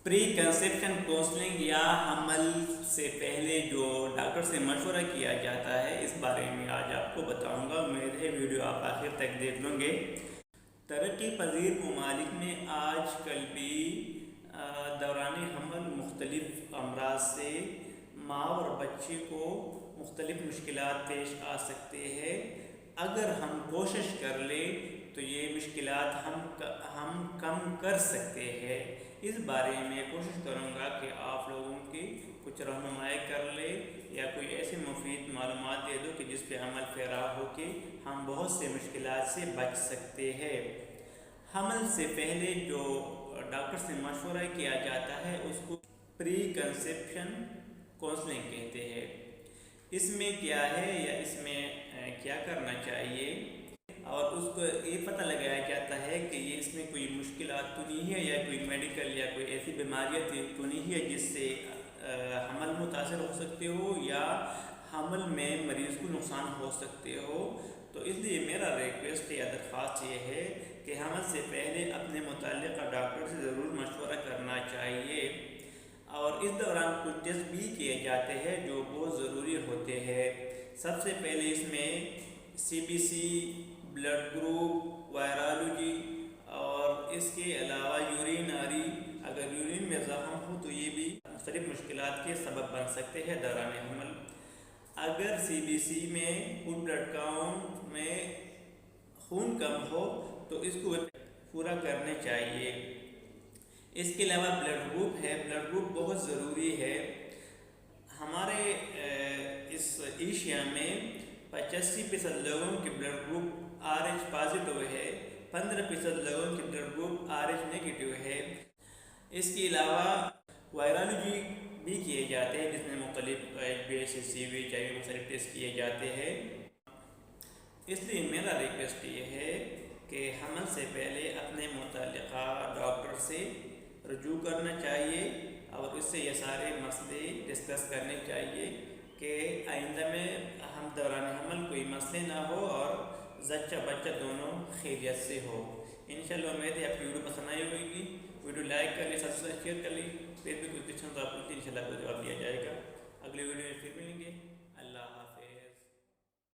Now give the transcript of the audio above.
پری conception counselling یا حمل سے پہلے جو ڈاکٹر سے مشورہ کیا جاتا ہے، اس بارے میں آج آپ کو بتاؤں گا۔ امید ہے ویڈیو آپ آخر تک دیکھ لیں گے۔ ترقی پذیر ممالک میں آج کل بھی دوران حمل مختلف امراض سے ماں اور بچے کو مختلف مشکلات پیش آ سکتے ہیں۔ اگر ہم کوشش کر لیں تو یہ مشکلات ہم کم کر سکتے ہیں۔ اس بارے میں کوشش کروں گا کہ آپ لوگوں کی کچھ رہنمائی کر لیں یا کوئی ایسی مفید معلومات دے دو کہ جس پہ عمل پیرا ہو کے ہم بہت سے مشکلات سے بچ سکتے ہیں۔ حمل سے پہلے جو ڈاکٹر سے مشورہ کیا جاتا ہے اس کو پری کنسیپشن کونسلنگ کہتے ہیں۔ اس میں کیا ہے یا اس میں کیا کرنا چاہیے اور اس کو یہ پتہ لگایا جاتا ہے کہ یہ اس میں کوئی مشکلات تو نہیں ہے یا کوئی میڈیکل یا کوئی ایسی بیماریاں تو نہیں ہے جس سے حمل متاثر ہو سکتے ہو یا حمل میں مریض کو نقصان ہو سکتے ہو۔ تو اس لیے میرا ریکویسٹ یا درخواست یہ ہے کہ حمل سے پہلے اپنے متعلقہ ڈاکٹر سے ضرور مشورہ کرنا چاہیے، اور اس دوران کچھ ٹیسٹ بھی کیے جاتے ہیں جو بہت ضروری ہوتے ہیں۔ سب سے پہلے اس میں CBC، بلڈ گروپ، وائرالوجی اور اس کے علاوہ یورین آری، اگر یورین میں زخم ہو تو یہ بھی مختلف مشکلات کے سبب بن سکتے ہیں دوران حمل۔ اگر CBC میں فل بلڈ کاؤنٹ میں خون کم ہو تو اس کو پورا کرنے چاہیے۔ اس کے علاوہ بلڈ گروپ ہے، بلڈ گروپ بہت ضروری ہے۔ ہمارے اس ایشیا میں 85% لوگوں کے بلڈ گروپ RH پازیٹیو ہے، 15% لوگوں کے بلڈ گروپ RH نیگیٹیو ہے۔ اس کے علاوہ وائرالوجی بھی کیے جاتے ہیں جس میں مختلف HbA1c چاہیے مختلف ٹیسٹ کیے جاتے ہیں۔ اس لیے میرا ریکویسٹ یہ ہے کہ حمل سے پہلے اپنے متعلقہ ڈاکٹر سے رجوع کرنا چاہیے اور اس سے یہ سارے مسئلے ڈسکس کرنے چاہیے کہ آئندہ میں ہم دوران حمل کوئی مسئلے نہ ہو اور زچہ بچہ دونوں خیریت سے ہو۔ انشاءاللہ امید ہے آپ کی ویڈیو پسند آئی ہوگی۔ ویڈیو لائک کر لیں، سبسکرائب شیئر کر لیں، پھر بھی کوئی کوشچن تو آپ کو انشاءاللہ کو جواب دیا جائے گا۔ اگلے ویڈیو میں پھر ملیں گے۔